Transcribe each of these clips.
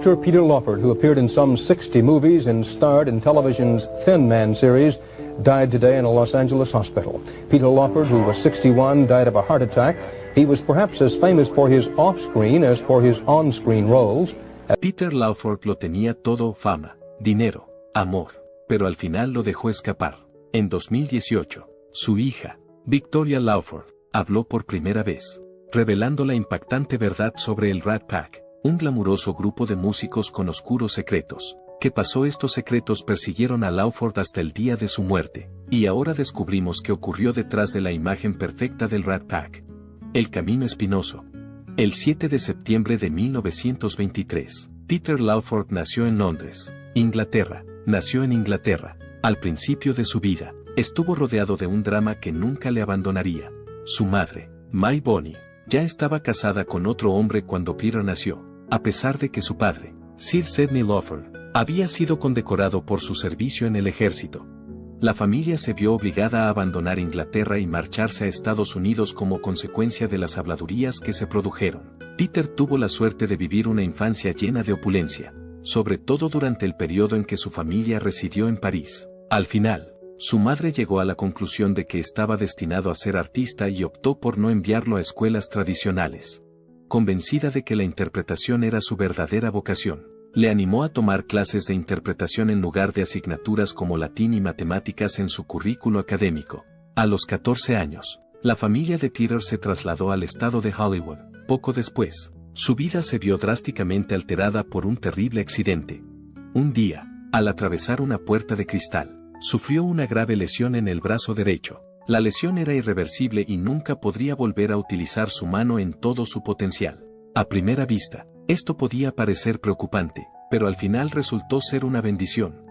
Actor Peter Lawford, who appeared in some 60 movies and starred in television's Thin Man series, died today in a Los Angeles hospital. Peter Lawford, who was 61, died of a heart attack. He was perhaps as famous for his off-screen as for his on-screen roles. Peter Lawford lo tenía todo: fama, dinero, amor, pero al final lo dejó escapar. En 2018, su hija, Victoria Lawford, habló por primera vez, revelando la impactante verdad sobre el Rat Pack, un glamuroso grupo de músicos con oscuros secretos. ¿Qué pasó? Estos secretos persiguieron a Lawford hasta el día de su muerte, y ahora descubrimos qué ocurrió detrás de la imagen perfecta del Rat Pack. El camino espinoso. El 7 de septiembre de 1923, Peter Lawford nació en Londres, Inglaterra. Nació en Inglaterra. Al principio de su vida, estuvo rodeado de un drama que nunca le abandonaría. Su madre, May Bonney, ya estaba casada con otro hombre cuando Peter nació, a pesar de que su padre, Sir Sidney Lawford, había sido condecorado por su servicio en el ejército. La familia se vio obligada a abandonar Inglaterra y marcharse a Estados Unidos como consecuencia de las habladurías que se produjeron. Peter tuvo la suerte de vivir una infancia llena de opulencia, sobre todo durante el periodo en que su familia residió en París. Al final, su madre llegó a la conclusión de que estaba destinado a ser artista y optó por no enviarlo a escuelas tradicionales. Convencida de que la interpretación era su verdadera vocación, le animó a tomar clases de interpretación en lugar de asignaturas como latín y matemáticas en su currículo académico. A los 14 años, la familia de Peter se trasladó al estado de Hollywood. Poco después, su vida se vio drásticamente alterada por un terrible accidente. Un día, al atravesar una puerta de cristal, sufrió una grave lesión en el brazo derecho. La lesión era irreversible y nunca podría volver a utilizar su mano en todo su potencial. A primera vista, esto podía parecer preocupante, pero al final resultó ser una bendición.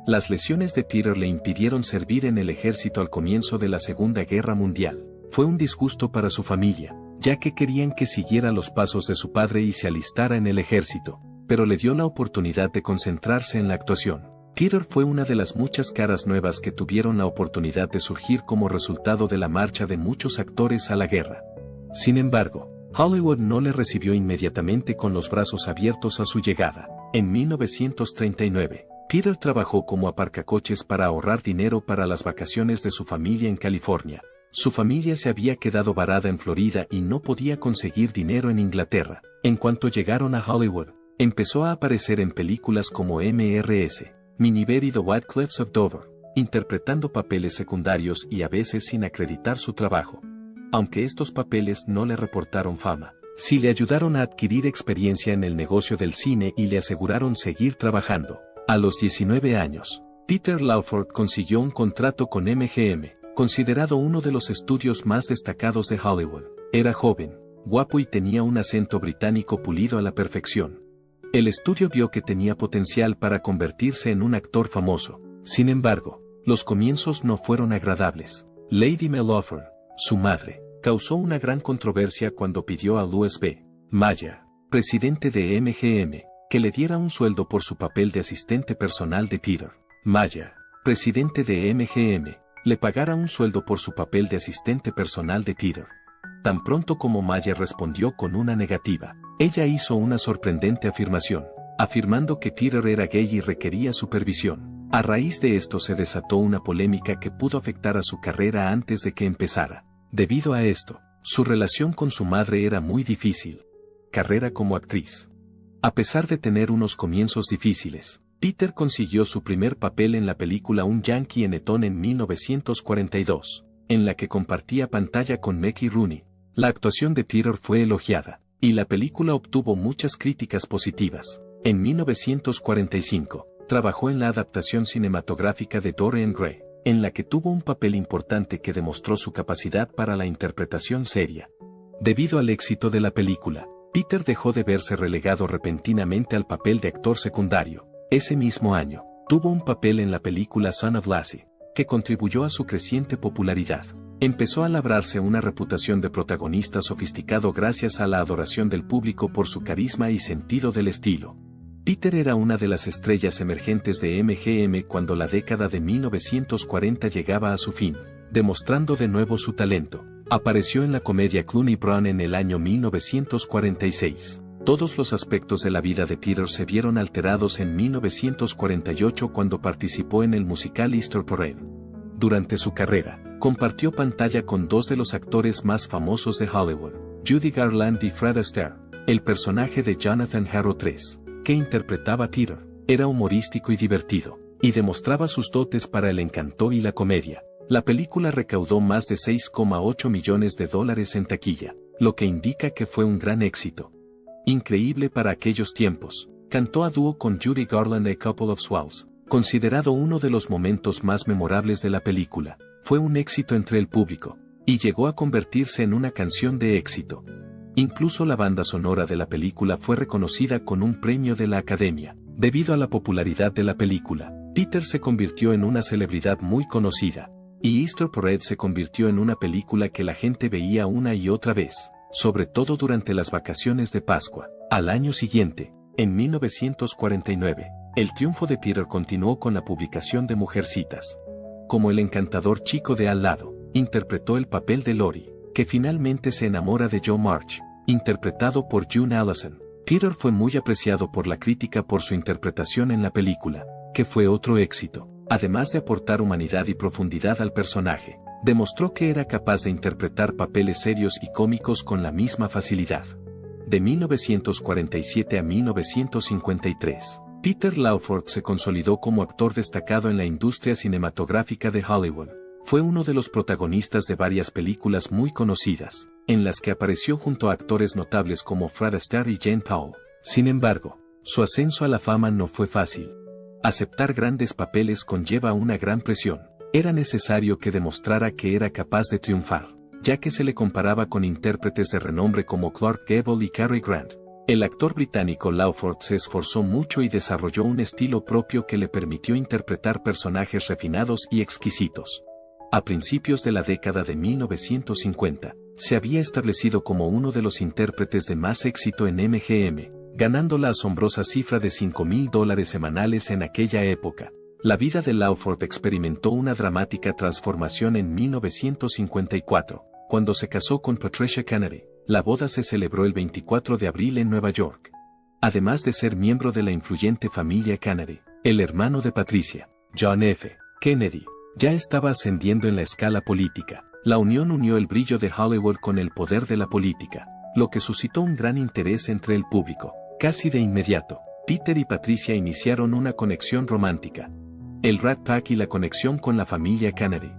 Las lesiones de Peter le impidieron servir en el ejército al comienzo de la Segunda Guerra Mundial. Fue un disgusto para su familia, ya que querían que siguiera los pasos de su padre y se alistara en el ejército, pero le dio la oportunidad de concentrarse en la actuación. Peter fue una de las muchas caras nuevas que tuvieron la oportunidad de surgir como resultado de la marcha de muchos actores a la guerra. Sin embargo, Hollywood no le recibió inmediatamente con los brazos abiertos a su llegada. En 1939, Peter trabajó como aparcacoches para ahorrar dinero para las vacaciones de su familia en California. Su familia se había quedado varada en Florida y no podía conseguir dinero en Inglaterra. En cuanto llegaron a Hollywood, empezó a aparecer en películas como Mrs. Miniver y The White Cliffs of Dover, interpretando papeles secundarios y a veces sin acreditar su trabajo. Aunque estos papeles no le reportaron fama, sí le ayudaron a adquirir experiencia en el negocio del cine y le aseguraron seguir trabajando. A los 19 años, Peter Lawford consiguió un contrato con MGM, considerado uno de los estudios más destacados de Hollywood. Era joven, guapo y tenía un acento británico pulido a la perfección. El estudio vio que tenía potencial para convertirse en un actor famoso. Sin embargo, los comienzos no fueron agradables. Lady May Lawford, su madre, causó una gran controversia cuando pidió a Louis B. Mayer, presidente de MGM, que le diera un sueldo por su papel de asistente personal de Peter. Mayer, presidente de MGM, le pagara un sueldo por su papel de asistente personal de Peter. Tan pronto como Mayer respondió con una negativa, ella hizo una sorprendente afirmación, afirmando que Peter era gay y requería supervisión. A raíz de esto se desató una polémica que pudo afectar a su carrera antes de que empezara. Debido a esto, su relación con su madre era muy difícil. Carrera como actriz. A pesar de tener unos comienzos difíciles, Peter consiguió su primer papel en la película Un Yankee en Eton en 1942, en la que compartía pantalla con Mickey Rooney. La actuación de Peter fue elogiada, y la película obtuvo muchas críticas positivas. En 1945, trabajó en la adaptación cinematográfica de Dorian Gray, en la que tuvo un papel importante que demostró su capacidad para la interpretación seria. Debido al éxito de la película, Peter dejó de verse relegado repentinamente al papel de actor secundario. Ese mismo año, tuvo un papel en la película Son of Lassie, que contribuyó a su creciente popularidad. Empezó a labrarse una reputación de protagonista sofisticado gracias a la adoración del público por su carisma y sentido del estilo. Peter era una de las estrellas emergentes de MGM cuando la década de 1940 llegaba a su fin, demostrando de nuevo su talento. Apareció en la comedia Clooney Brown en el año 1946. Todos los aspectos de la vida de Peter se vieron alterados en 1948 cuando participó en el musical Easter Parade. Durante su carrera, compartió pantalla con dos de los actores más famosos de Hollywood, Judy Garland y Fred Astaire. El personaje de Jonathan Harrow III, que interpretaba a Peter, era humorístico y divertido, y demostraba sus dotes para el encanto y la comedia. La película recaudó más de $6,8 millones en taquilla, lo que indica que fue un gran éxito. Increíble para aquellos tiempos, cantó a dúo con Judy Garland A Couple of Swallows, considerado uno de los momentos más memorables de la película. Fue un éxito entre el público, y llegó a convertirse en una canción de éxito. Incluso la banda sonora de la película fue reconocida con un premio de la Academia. Debido a la popularidad de la película, Peter se convirtió en una celebridad muy conocida, y Easter Parade se convirtió en una película que la gente veía una y otra vez, sobre todo durante las vacaciones de Pascua. Al año siguiente, en 1949, el triunfo de Peter continuó con la publicación de Mujercitas. Como el encantador chico de al lado, interpretó el papel de Lori, que finalmente se enamora de Joe March, interpretado por June Allison. Peter fue muy apreciado por la crítica por su interpretación en la película, que fue otro éxito. Además de aportar humanidad y profundidad al personaje, demostró que era capaz de interpretar papeles serios y cómicos con la misma facilidad. De 1947 a 1953, Peter Lawford se consolidó como actor destacado en la industria cinematográfica de Hollywood. Fue uno de los protagonistas de varias películas muy conocidas, en las que apareció junto a actores notables como Fred Astaire y Jane Powell. Sin embargo, su ascenso a la fama no fue fácil. Aceptar grandes papeles conlleva una gran presión. Era necesario que demostrara que era capaz de triunfar, ya que se le comparaba con intérpretes de renombre como Clark Gable y Cary Grant. El actor británico Lawford se esforzó mucho y desarrolló un estilo propio que le permitió interpretar personajes refinados y exquisitos. A principios de la década de 1950, se había establecido como uno de los intérpretes de más éxito en MGM, ganando la asombrosa cifra de $5,000 semanales en aquella época. La vida de Lawford experimentó una dramática transformación en 1954, cuando se casó con Patricia Kennedy. La boda se celebró el 24 de abril en Nueva York. Además de ser miembro de la influyente familia Kennedy, el hermano de Patricia, John F. Kennedy, ya estaba ascendiendo en la escala política. La unión unió el brillo de Hollywood con el poder de la política, lo que suscitó un gran interés entre el público. Casi de inmediato, Peter y Patricia iniciaron una conexión romántica. El Rat Pack y la conexión con la familia Kennedy.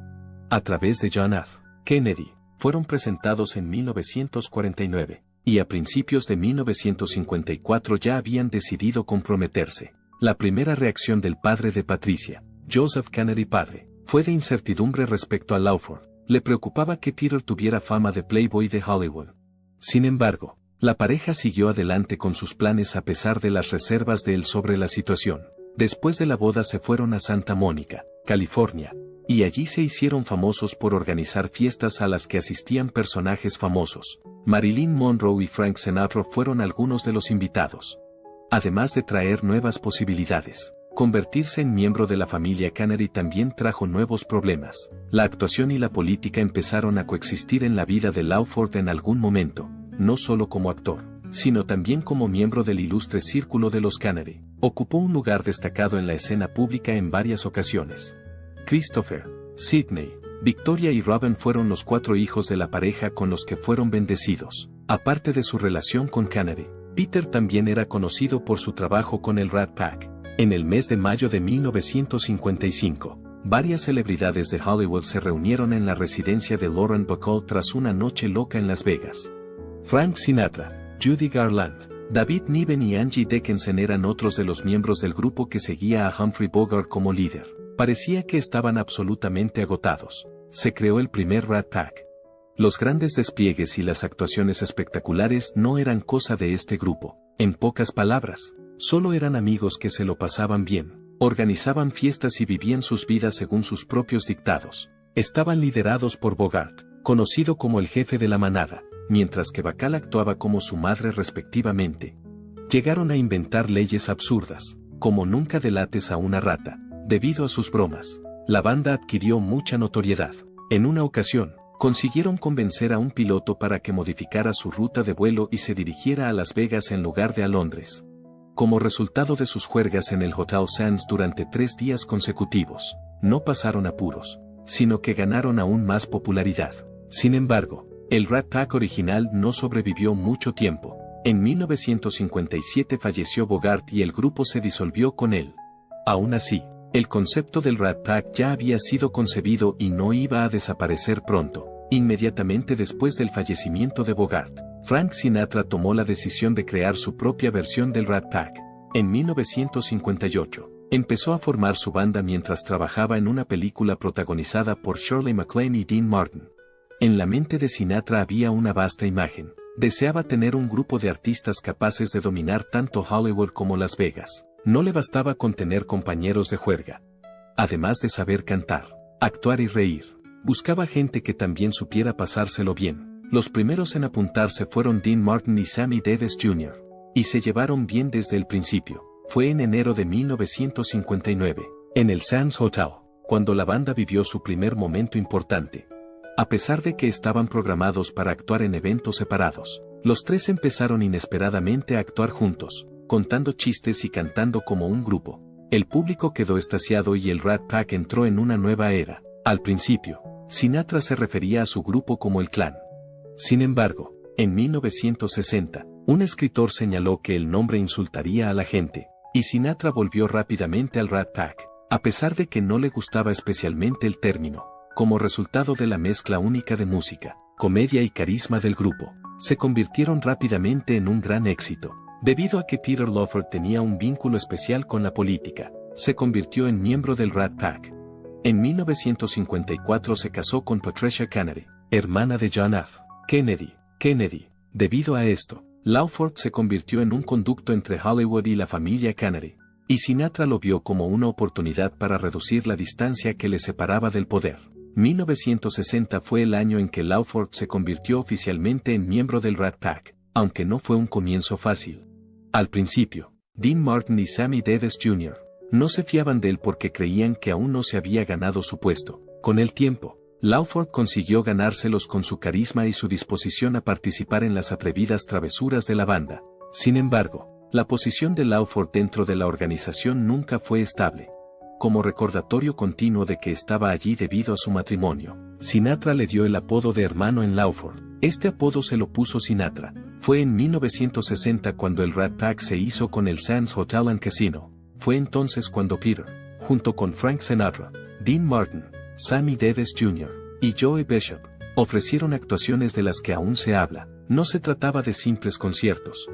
A través de John F. Kennedy, fueron presentados en 1949, y a principios de 1954 ya habían decidido comprometerse. La primera reacción del padre de Patricia, Joseph Kennedy padre, fue de incertidumbre respecto a Lawford. Le preocupaba que Peter tuviera fama de playboy de Hollywood. Sin embargo, la pareja siguió adelante con sus planes a pesar de las reservas de él sobre la situación. Después de la boda se fueron a Santa Mónica, California, y allí se hicieron famosos por organizar fiestas a las que asistían personajes famosos. Marilyn Monroe y Frank Sinatra fueron algunos de los invitados. Además de traer nuevas posibilidades, convertirse en miembro de la familia Kennedy también trajo nuevos problemas. La actuación y la política empezaron a coexistir en la vida de Lawford en algún momento, no solo como actor, sino también como miembro del ilustre círculo de los Kennedy. Ocupó un lugar destacado en la escena pública en varias ocasiones. Christopher, Sidney, Victoria y Robin fueron los 4 hijos de la pareja con los que fueron bendecidos. Aparte de su relación con Kennedy, Peter también era conocido por su trabajo con el Rat Pack. En el mes de mayo de 1955, varias celebridades de Hollywood se reunieron en la residencia de Lauren Bacall tras una noche loca en Las Vegas. Frank Sinatra, Judy Garland, David Niven y Angie Dickinson eran otros de los miembros del grupo que seguía a Humphrey Bogart como líder. Parecía que estaban absolutamente agotados. Se creó el primer Rat Pack. Los grandes despliegues y las actuaciones espectaculares no eran cosa de este grupo. En pocas palabras, solo eran amigos que se lo pasaban bien, organizaban fiestas y vivían sus vidas según sus propios dictados. Estaban liderados por Bogart, conocido como el jefe de la manada, mientras que Bacall actuaba como su madre respectivamente. Llegaron a inventar leyes absurdas, como nunca delates a una rata. Debido a sus bromas, la banda adquirió mucha notoriedad. En una ocasión, Consiguieron convencer a un piloto para que modificara su ruta de vuelo y se dirigiera a Las Vegas en lugar de a Londres. Como resultado de sus juergas en el Hotel Sands durante 3 días consecutivos, no pasaron apuros, sino que ganaron aún más popularidad. Sin embargo, el Rat Pack original no sobrevivió mucho tiempo. En 1957 falleció Bogart y el grupo se disolvió con él. Aún así, el concepto del Rat Pack ya había sido concebido y no iba a desaparecer pronto. Inmediatamente después del fallecimiento de Bogart, Frank Sinatra tomó la decisión de crear su propia versión del Rat Pack. En 1958, empezó a formar su banda mientras trabajaba en una película protagonizada por Shirley MacLaine y Dean Martin. En la mente de Sinatra había una vasta imagen. Deseaba tener un grupo de artistas capaces de dominar tanto Hollywood como Las Vegas. No le bastaba con tener compañeros de juerga. Además de saber cantar, actuar y reír, buscaba gente que también supiera pasárselo bien. Los primeros en apuntarse fueron Dean Martin y Sammy Davis Jr., y se llevaron bien desde el principio. Fue en enero de 1959, en el Sands Hotel, cuando la banda vivió su primer momento importante. A pesar de que estaban programados para actuar en eventos separados, los tres empezaron inesperadamente a actuar juntos, contando chistes y cantando como un grupo. El público quedó extasiado y el Rat Pack entró en una nueva era. Al principio, Sinatra se refería a su grupo como el Clan. Sin embargo, en 1960, un escritor señaló que el nombre insultaría a la gente, y Sinatra volvió rápidamente al Rat Pack, a pesar de que no le gustaba especialmente el término. Como resultado de la mezcla única de música, comedia y carisma del grupo, se convirtieron rápidamente en un gran éxito. Debido a que Peter Lawford tenía un vínculo especial con la política, se convirtió en miembro del Rat Pack. En 1954 se casó con Patricia Kennedy, hermana de John F. Kennedy. Debido a esto, Lawford se convirtió en un conducto entre Hollywood y la familia Kennedy, y Sinatra lo vio como una oportunidad para reducir la distancia que le separaba del poder. 1960 fue el año en que Lawford se convirtió oficialmente en miembro del Rat Pack, aunque no fue un comienzo fácil. Al principio, Dean Martin y Sammy Davis Jr. no se fiaban de él porque creían que aún no se había ganado su puesto. Con el tiempo, Lawford consiguió ganárselos con su carisma y su disposición a participar en las atrevidas travesuras de la banda. Sin embargo, la posición de Lawford dentro de la organización nunca fue estable. Como recordatorio continuo de que estaba allí debido a su matrimonio, Sinatra le dio el apodo de hermano en Lawford. Este apodo se lo puso Sinatra. Fue en 1960 cuando el Rat Pack se hizo con el Sands Hotel and Casino. Fue entonces cuando Peter, junto con Frank Sinatra, Dean Martin, Sammy Davis Jr. y Joey Bishop, ofrecieron actuaciones de las que aún se habla. No se trataba de simples conciertos.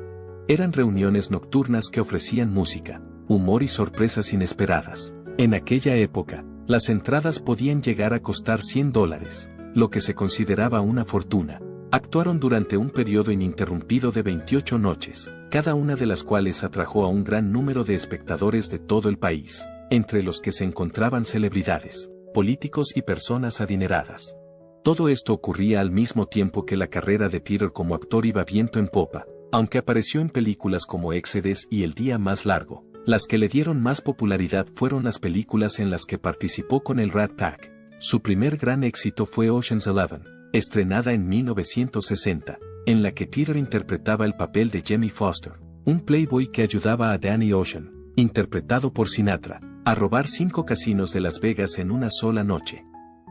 Eran reuniones nocturnas que ofrecían música, humor y sorpresas inesperadas. En aquella época, las entradas podían llegar a costar $100, lo que se consideraba una fortuna. Actuaron durante un periodo ininterrumpido de 28 noches, cada una de las cuales atrajo a un gran número de espectadores de todo el país, entre los que se encontraban celebridades, políticos y personas adineradas. Todo esto ocurría al mismo tiempo que la carrera de Peter como actor iba viento en popa, aunque apareció en películas como Exodus y El Día Más Largo. Las que le dieron más popularidad fueron las películas en las que participó con el Rat Pack. Su primer gran éxito fue Ocean's 11, estrenada en 1960, en la que Peter interpretaba el papel de Jimmy Foster, un playboy que ayudaba a Danny Ocean, interpretado por Sinatra, a robar 5 casinos de Las Vegas en una sola noche.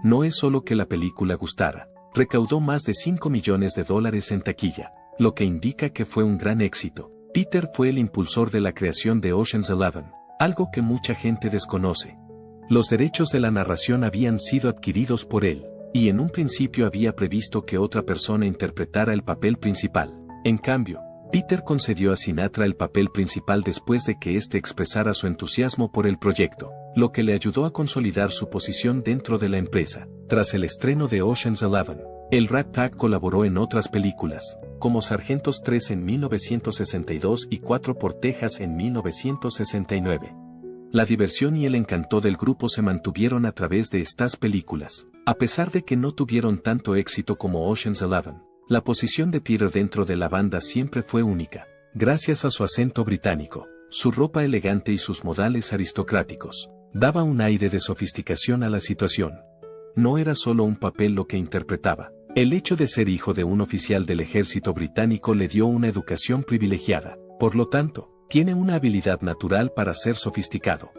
No es solo que la película gustara, recaudó más de $5 millones en taquilla, lo que indica que fue un gran éxito. Peter fue el impulsor de la creación de Ocean's 11, algo que mucha gente desconoce. Los derechos de la narración habían sido adquiridos por él, y en un principio había previsto que otra persona interpretara el papel principal. En cambio, Peter concedió a Sinatra el papel principal después de que éste expresara su entusiasmo por el proyecto, lo que le ayudó a consolidar su posición dentro de la empresa. Tras el estreno de Ocean's 11, el Rat Pack colaboró en otras películas, como Sargentos 3 en 1962 y 4 por Texas en 1969. La diversión y el encanto del grupo se mantuvieron a través de estas películas. A pesar de que no tuvieron tanto éxito como Ocean's 11, la posición de Peter dentro de la banda siempre fue única, gracias a su acento británico, su ropa elegante y sus modales aristocráticos. Daba un aire de sofisticación a la situación. no era solo un papel lo que interpretaba. El hecho de ser hijo de un oficial del ejército británico le dio una educación privilegiada, por lo tanto, tiene una habilidad natural para ser sofisticado.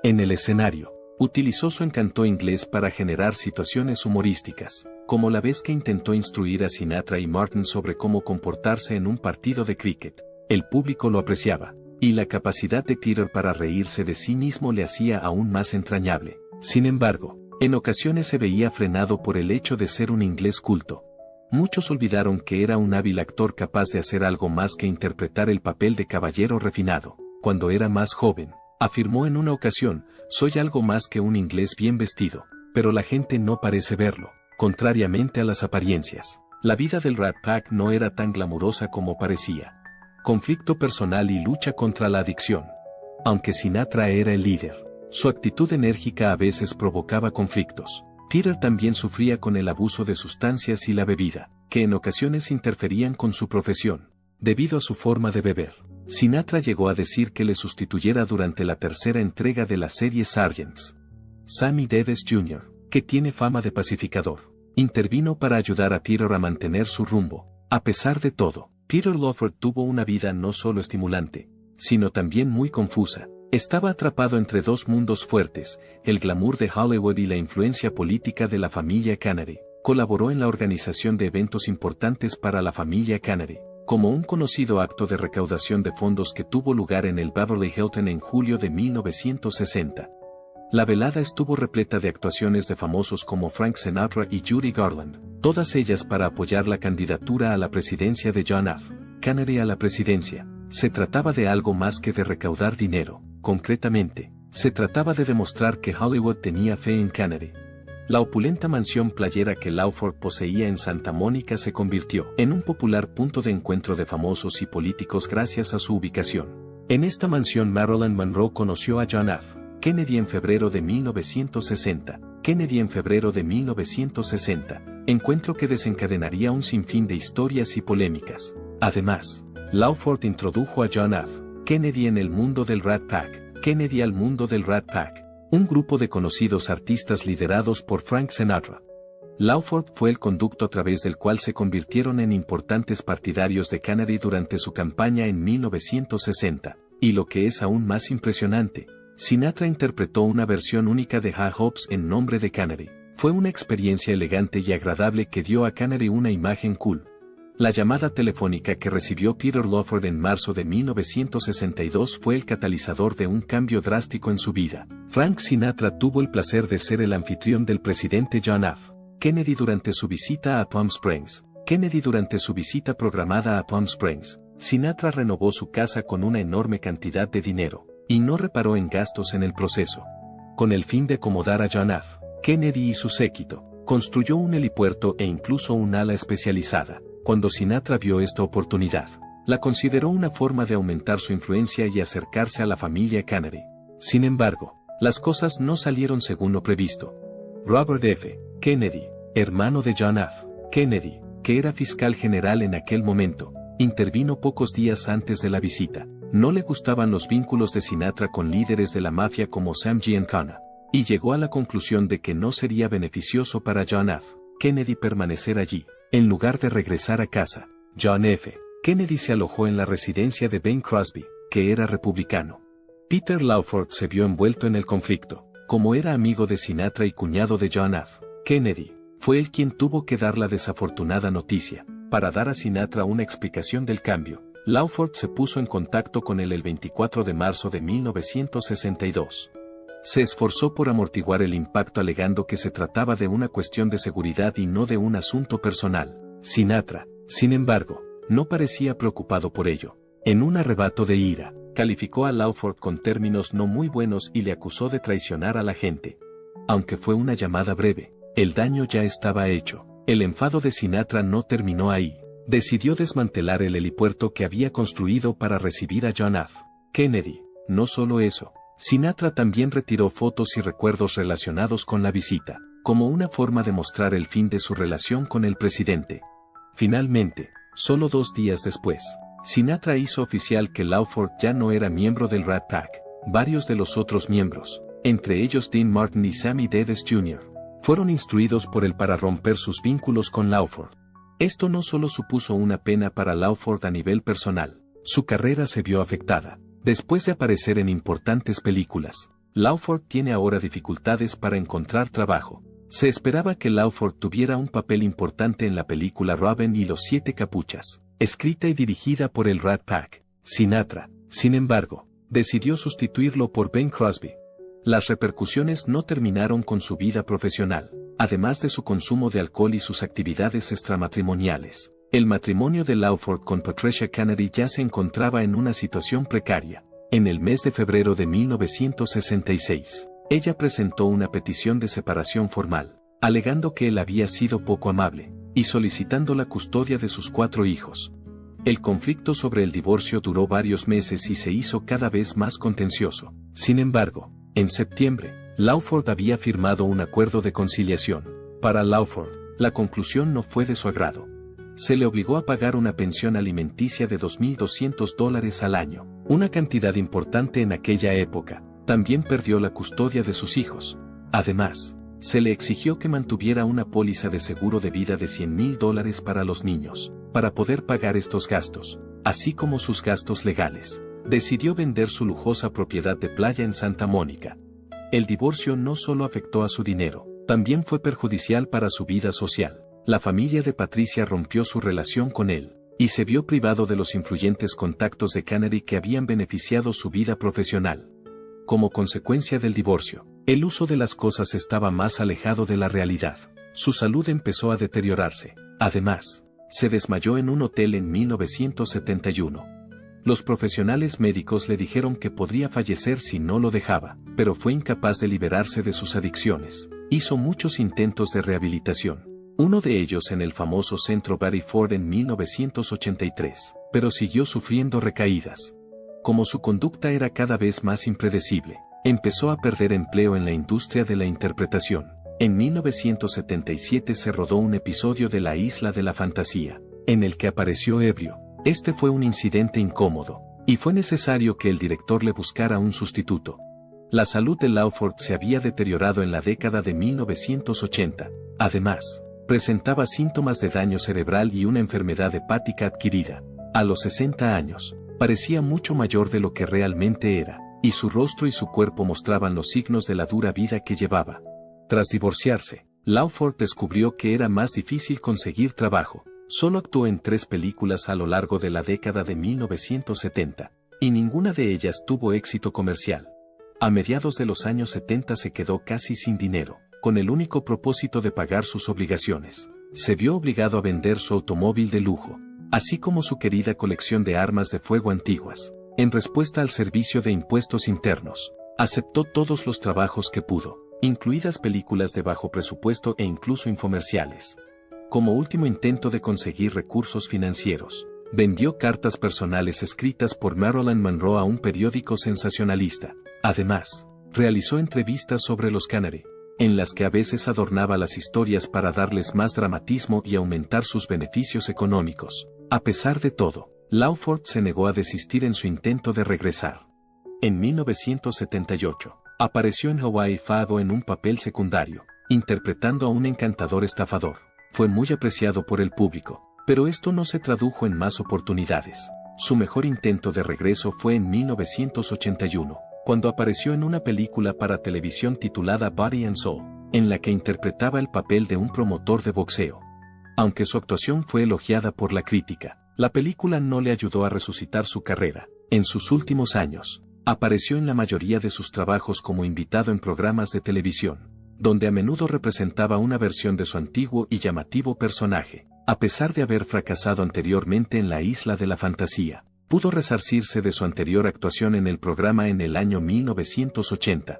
En el escenario, utilizó su encanto inglés para generar situaciones humorísticas, como la vez que intentó instruir a Sinatra y Martin sobre cómo comportarse en un partido de cricket. El público lo apreciaba, y la capacidad de Peter para reírse de sí mismo le hacía aún más entrañable. Sin embargo, en ocasiones se veía frenado por el hecho de ser un inglés culto. Muchos olvidaron que era un hábil actor capaz de hacer algo más que interpretar el papel de caballero refinado. Cuando era más joven, afirmó en una ocasión, soy algo más que un inglés bien vestido, pero la gente no parece verlo, contrariamente a las apariencias. La vida del Rat Pack no era tan glamurosa como parecía. Conflicto personal y lucha contra la adicción. Aunque Sinatra era el líder, su actitud enérgica a veces provocaba conflictos. Peter también sufría con el abuso de sustancias y la bebida, que en ocasiones interferían con su profesión. Debido a su forma de beber, Sinatra llegó a decir que le sustituyera durante la tercera entrega de la serie Sargents. Sammy Davis Jr., que tiene fama de pacificador, intervino para ayudar a Peter a mantener su rumbo. A pesar de todo, Peter Lawford tuvo una vida no solo estimulante, sino también muy confusa. Estaba atrapado entre dos mundos fuertes, el glamour de Hollywood y la influencia política de la familia Kennedy. Colaboró en la organización de eventos importantes para la familia Kennedy, como un conocido acto de recaudación de fondos que tuvo lugar en el Beverly Hilton en julio de 1960. La velada estuvo repleta de actuaciones de famosos como Frank Sinatra y Judy Garland, todas ellas para apoyar la candidatura a la presidencia de John F. Kennedy a la presidencia. Se trataba de algo más que de recaudar dinero. Concretamente, se trataba de demostrar que Hollywood tenía fe en Kennedy. La opulenta mansión playera que Lawford poseía en Santa Mónica se convirtió en un popular punto de encuentro de famosos y políticos gracias a su ubicación. En esta mansión Marilyn Monroe conoció a John F. Kennedy en febrero de 1960. Encuentro que desencadenaría un sinfín de historias y polémicas. Además, Lawford introdujo a John F. Kennedy en el mundo del Rat Pack. Kennedy al mundo del Rat Pack, un grupo de conocidos artistas liderados por Frank Sinatra. Lawford fue el conducto a través del cual se convirtieron en importantes partidarios de Kennedy durante su campaña en 1960. Y lo que es aún más impresionante, Sinatra interpretó una versión única de High Hopes en nombre de Kennedy. Fue una experiencia elegante y agradable que dio a Kennedy una imagen cool. La llamada telefónica que recibió Peter Lawford en marzo de 1962 fue el catalizador de un cambio drástico en su vida. Frank Sinatra tuvo el placer de ser el anfitrión del presidente John F. Kennedy durante su visita a Palm Springs. Durante su visita programada a Palm Springs, Sinatra renovó su casa con una enorme cantidad de dinero, y no reparó en gastos en el proceso. Con el fin de acomodar a John F. Kennedy y su séquito, construyó un helipuerto e incluso un ala especializada. Cuando Sinatra vio esta oportunidad, la consideró una forma de aumentar su influencia y acercarse a la familia Kennedy. Sin embargo, las cosas no salieron según lo previsto. Robert F. Kennedy, hermano de John F. Kennedy, que era fiscal general en aquel momento, intervino pocos días antes de la visita. No le gustaban los vínculos de Sinatra con líderes de la mafia como Sam Giancana, y llegó a la conclusión de que no sería beneficioso para John F. Kennedy permanecer allí. En lugar de regresar a casa, John F. Kennedy se alojó en la residencia de Ben Crosby, que era republicano. Peter Lawford se vio envuelto en el conflicto. Como era amigo de Sinatra y cuñado de John F. Kennedy, fue él quien tuvo que dar la desafortunada noticia. Para dar a Sinatra una explicación del cambio, Lawford se puso en contacto con él el 24 de marzo de 1962. Se esforzó por amortiguar el impacto alegando que se trataba de una cuestión de seguridad y no de un asunto personal. Sinatra, sin embargo, no parecía preocupado por ello. En un arrebato de ira, calificó a Lawford con términos no muy buenos y le acusó de traicionar a la gente. Aunque fue una llamada breve, el daño ya estaba hecho. El enfado de Sinatra no terminó ahí. Decidió desmantelar el helipuerto que había construido para recibir a John F. Kennedy. No solo eso, Sinatra también retiró fotos y recuerdos relacionados con la visita, como una forma de mostrar el fin de su relación con el presidente. Finalmente, solo 2 días después, Sinatra hizo oficial que Lawford ya no era miembro del Rat Pack. Varios de los otros miembros, entre ellos Dean Martin y Sammy Davis Jr., fueron instruidos por él para romper sus vínculos con Lawford. Esto no solo supuso una pena para Lawford a nivel personal, su carrera se vio afectada. Después de aparecer en importantes películas, Lawford tiene ahora dificultades para encontrar trabajo. Se esperaba que Lawford tuviera un papel importante en la película Raven y los Siete Capuchas, escrita y dirigida por el Rat Pack. Sinatra, sin embargo, decidió sustituirlo por Ben Crosby. Las repercusiones no terminaron con su vida profesional, además de su consumo de alcohol y sus actividades extramatrimoniales. El matrimonio de Lawford con Patricia Kennedy ya se encontraba en una situación precaria. En el mes de febrero de 1966, ella presentó una petición de separación formal, alegando que él había sido poco amable, y solicitando la custodia de sus 4 hijos. El conflicto sobre el divorcio duró varios meses y se hizo cada vez más contencioso. Sin embargo, en septiembre, Lawford había firmado un acuerdo de conciliación. Para Lawford, la conclusión no fue de su agrado. Se le obligó a pagar una pensión alimenticia de $2,200 al año, una cantidad importante en aquella época. También perdió la custodia de sus hijos. Además, se le exigió que mantuviera una póliza de seguro de vida de $100,000 para los niños, para poder pagar estos gastos, así como sus gastos legales. Decidió vender su lujosa propiedad de playa en Santa Mónica. El divorcio no solo afectó a su dinero, también fue perjudicial para su vida social. La familia de Patricia rompió su relación con él, y se vio privado de los influyentes contactos de Kennedy que habían beneficiado su vida profesional. Como consecuencia del divorcio, el uso de las cosas estaba más alejado de la realidad. Su salud empezó a deteriorarse. Además, se desmayó en un hotel en 1971. Los profesionales médicos le dijeron que podría fallecer si no lo dejaba, pero fue incapaz de liberarse de sus adicciones. Hizo muchos intentos de rehabilitación, uno de ellos en el famoso centro Batty Ford en 1983, pero siguió sufriendo recaídas. Como su conducta era cada vez más impredecible, empezó a perder empleo en la industria de la interpretación. En 1977 se rodó un episodio de La Isla de la Fantasía, en el que apareció ebrio. Este fue un incidente incómodo, y fue necesario que el director le buscara un sustituto. La salud de Lawford se había deteriorado en la década de 1980. Además, presentaba síntomas de daño cerebral y una enfermedad hepática adquirida. A los 60 años, parecía mucho mayor de lo que realmente era, y su rostro y su cuerpo mostraban los signos de la dura vida que llevaba. Tras divorciarse, Lawford descubrió que era más difícil conseguir trabajo. Solo actuó en 3 películas a lo largo de la década de 1970, y ninguna de ellas tuvo éxito comercial. A mediados de los años 70 se quedó casi sin dinero, con el único propósito de pagar sus obligaciones. Se vio obligado a vender su automóvil de lujo, así como su querida colección de armas de fuego antiguas. En respuesta al Servicio de Impuestos Internos, aceptó todos los trabajos que pudo, incluidas películas de bajo presupuesto e incluso infomerciales. Como último intento de conseguir recursos financieros, vendió cartas personales escritas por Marilyn Monroe a un periódico sensacionalista. Además, realizó entrevistas sobre los Kennedy, en las que a veces adornaba las historias para darles más dramatismo y aumentar sus beneficios económicos. A pesar de todo, Lawford se negó a desistir en su intento de regresar. En 1978, apareció en Hawaii Five-O en un papel secundario, interpretando a un encantador estafador. Fue muy apreciado por el público, pero esto no se tradujo en más oportunidades. Su mejor intento de regreso fue en 1981, cuando apareció en una película para televisión titulada Body and Soul, en la que interpretaba el papel de un promotor de boxeo. Aunque su actuación fue elogiada por la crítica, la película no le ayudó a resucitar su carrera. En sus últimos años, apareció en la mayoría de sus trabajos como invitado en programas de televisión, donde a menudo representaba una versión de su antiguo y llamativo personaje. A pesar de haber fracasado anteriormente en La Isla de la Fantasía, pudo resarcirse de su anterior actuación en el programa en el año 1980.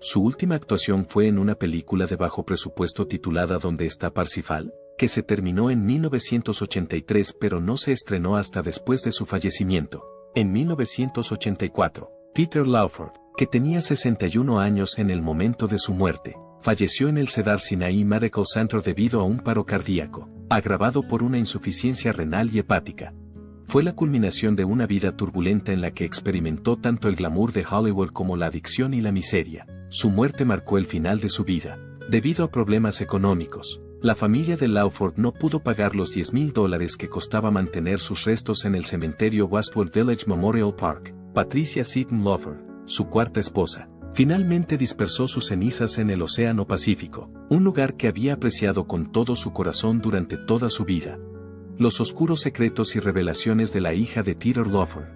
Su última actuación fue en una película de bajo presupuesto titulada ¿Dónde está Parsifal?, que se terminó en 1983 pero no se estrenó hasta después de su fallecimiento. En 1984, Peter Lawford, que tenía 61 años en el momento de su muerte, falleció en el Cedar Sinai Medical Center debido a un paro cardíaco, agravado por una insuficiencia renal y hepática. Fue la culminación de una vida turbulenta en la que experimentó tanto el glamour de Hollywood como la adicción y la miseria. Su muerte marcó el final de su vida, Debido a problemas económicos, la familia de Lawford no pudo pagar los $10,000 que costaba mantener sus restos en el cementerio Westwood Village Memorial Park. Patricia Seton Lawford, su cuarta esposa, finalmente dispersó sus cenizas en el Océano Pacífico, un lugar que había apreciado con todo su corazón durante toda su vida. Los oscuros secretos y revelaciones de la hija de Peter Lawford.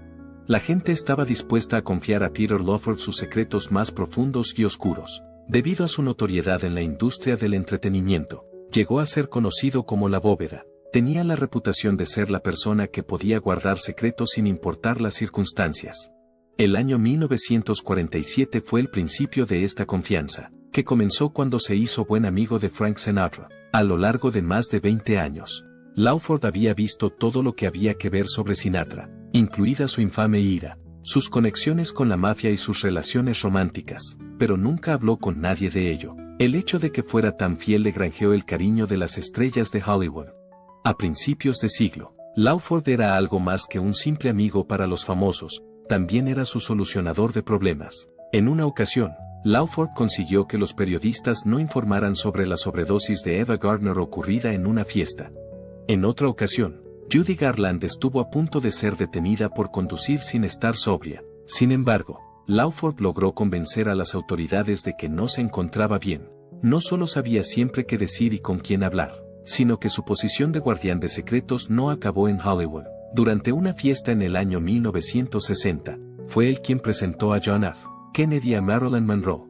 La gente estaba dispuesta a confiar a Peter Lawford sus secretos más profundos y oscuros. Debido a su notoriedad en la industria del entretenimiento, llegó a ser conocido como la Bóveda. Tenía la reputación de ser la persona que podía guardar secretos sin importar las circunstancias. El año 1947 fue el principio de esta confianza, que comenzó cuando se hizo buen amigo de Frank Sinatra. A lo largo de más de 20 años, Lawford había visto todo lo que había que ver sobre Sinatra, incluida su infame ira, sus conexiones con la mafia y sus relaciones románticas, pero nunca habló con nadie de ello. El hecho de que fuera tan fiel le granjeó el cariño de las estrellas de Hollywood. A principios de siglo, Lawford era algo más que un simple amigo para los famosos, también era su solucionador de problemas. En una ocasión, Lawford consiguió que los periodistas no informaran sobre la sobredosis de Ava Gardner ocurrida en una fiesta. En otra ocasión, Judy Garland estuvo a punto de ser detenida por conducir sin estar sobria. Sin embargo, Lawford logró convencer a las autoridades de que no se encontraba bien. No solo sabía siempre qué decir y con quién hablar, sino que su posición de guardián de secretos no acabó en Hollywood. Durante una fiesta en el año 1960, fue él quien presentó a John F. Kennedy a Marilyn Monroe.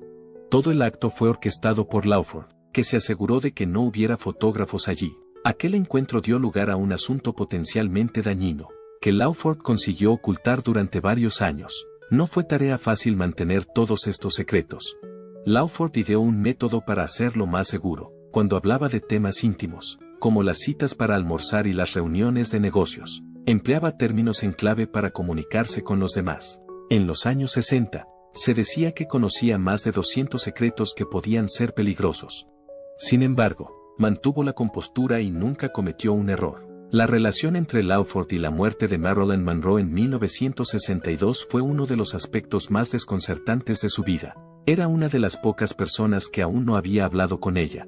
Todo el acto fue orquestado por Lawford, que se aseguró de que no hubiera fotógrafos allí. Aquel encuentro dio lugar a un asunto potencialmente dañino, que Lawford consiguió ocultar durante varios años. No fue tarea fácil mantener todos estos secretos. Lawford ideó un método para hacerlo más seguro, cuando hablaba de temas íntimos, como las citas para almorzar y las reuniones de negocios. Empleaba términos en clave para comunicarse con los demás. En los años 60, se decía que conocía más de 200 secretos que podían ser peligrosos. Sin embargo, mantuvo la compostura y nunca cometió un error. La relación entre Lawford y la muerte de Marilyn Monroe en 1962 fue uno de los aspectos más desconcertantes de su vida. Era una de las pocas personas que aún no había hablado con ella.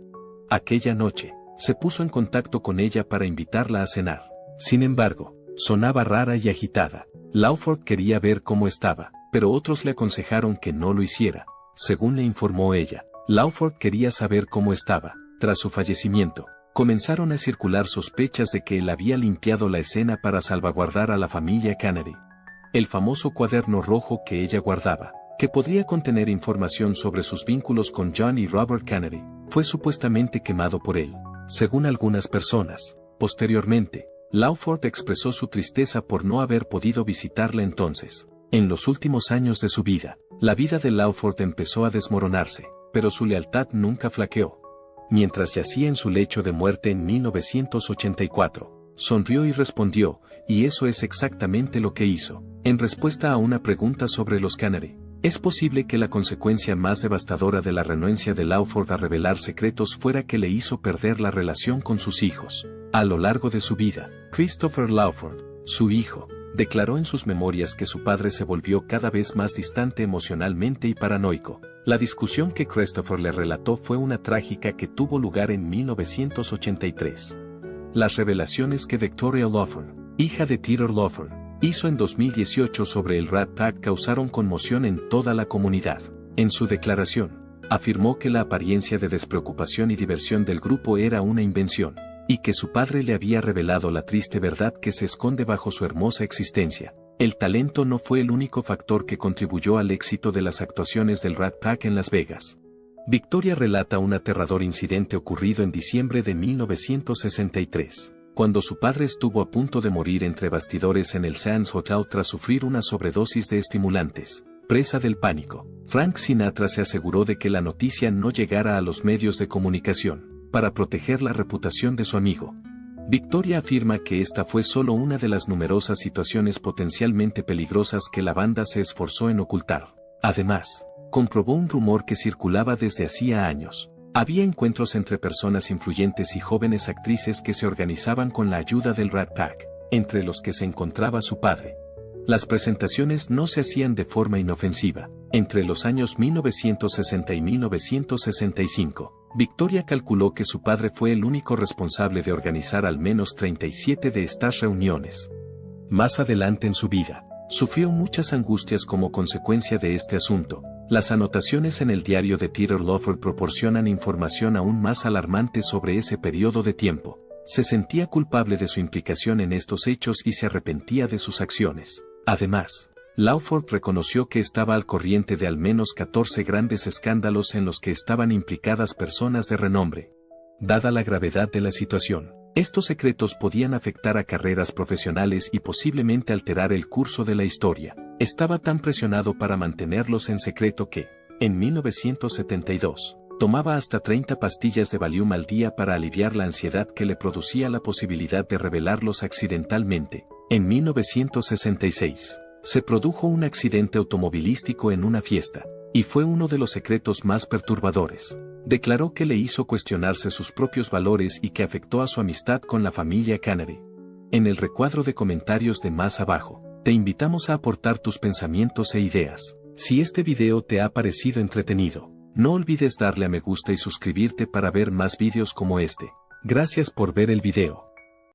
Aquella noche, se puso en contacto con ella para invitarla a cenar. Sin embargo, sonaba rara y agitada. Lawford quería ver cómo estaba, pero otros le aconsejaron que no lo hiciera. Según le informó ella, Lawford quería saber cómo estaba. Tras su fallecimiento, comenzaron a circular sospechas de que él había limpiado la escena para salvaguardar a la familia Kennedy. El famoso cuaderno rojo que ella guardaba, que podría contener información sobre sus vínculos con John y Robert Kennedy, fue supuestamente quemado por él. Según algunas personas, posteriormente, Lawford expresó su tristeza por no haber podido visitarla entonces. En los últimos años de su vida, la vida de Lawford empezó a desmoronarse, pero su lealtad nunca flaqueó. Mientras yacía en su lecho de muerte en 1984, sonrió y respondió, y eso es exactamente lo que hizo, en respuesta a una pregunta sobre los Kennedy. Es posible que la consecuencia más devastadora de la renuencia de Lawford a revelar secretos fuera que le hizo perder la relación con sus hijos. A lo largo de su vida, Christopher Lawford, su hijo, declaró en sus memorias que su padre se volvió cada vez más distante emocionalmente y paranoico. La discusión que Christopher le relató fue una trágica que tuvo lugar en 1983. Las revelaciones que Victoria Lawford, hija de Peter Lawford, hizo en 2018 sobre el Rat Pack causaron conmoción en toda la comunidad. En su declaración, afirmó que la apariencia de despreocupación y diversión del grupo era una invención, y que su padre le había revelado la triste verdad que se esconde bajo su hermosa existencia. El talento no fue el único factor que contribuyó al éxito de las actuaciones del Rat Pack en Las Vegas. Victoria relata un aterrador incidente ocurrido en diciembre de 1963, cuando su padre estuvo a punto de morir entre bastidores en el Sands Hotel tras sufrir una sobredosis de estimulantes. Presa del pánico, Frank Sinatra se aseguró de que la noticia no llegara a los medios de comunicación, para proteger la reputación de su amigo. Victoria afirma que esta fue solo una de las numerosas situaciones potencialmente peligrosas que la banda se esforzó en ocultar. Además, comprobó un rumor que circulaba desde hacía años. Había encuentros entre personas influyentes y jóvenes actrices que se organizaban con la ayuda del Rat Pack, entre los que se encontraba su padre. Las presentaciones no se hacían de forma inofensiva. Entre los años 1960 y 1965, Victoria calculó que su padre fue el único responsable de organizar al menos 37 de estas reuniones. Más adelante en su vida, sufrió muchas angustias como consecuencia de este asunto. Las anotaciones en el diario de Peter Lawford proporcionan información aún más alarmante sobre ese periodo de tiempo. Se sentía culpable de su implicación en estos hechos y se arrepentía de sus acciones. Además, Lawford reconoció que estaba al corriente de al menos 14 grandes escándalos en los que estaban implicadas personas de renombre. Dada la gravedad de la situación, estos secretos podían afectar a carreras profesionales y posiblemente alterar el curso de la historia. Estaba tan presionado para mantenerlos en secreto que, en 1972, tomaba hasta 30 pastillas de Valium al día para aliviar la ansiedad que le producía la posibilidad de revelarlos accidentalmente. En 1966, se produjo un accidente automovilístico en una fiesta, y fue uno de los secretos más perturbadores. Declaró que le hizo cuestionarse sus propios valores y que afectó a su amistad con la familia Canary. En el recuadro de comentarios de más abajo, te invitamos a aportar tus pensamientos e ideas. Si este video te ha parecido entretenido, no olvides darle a me gusta y suscribirte para ver más vídeos como este. Gracias por ver el video.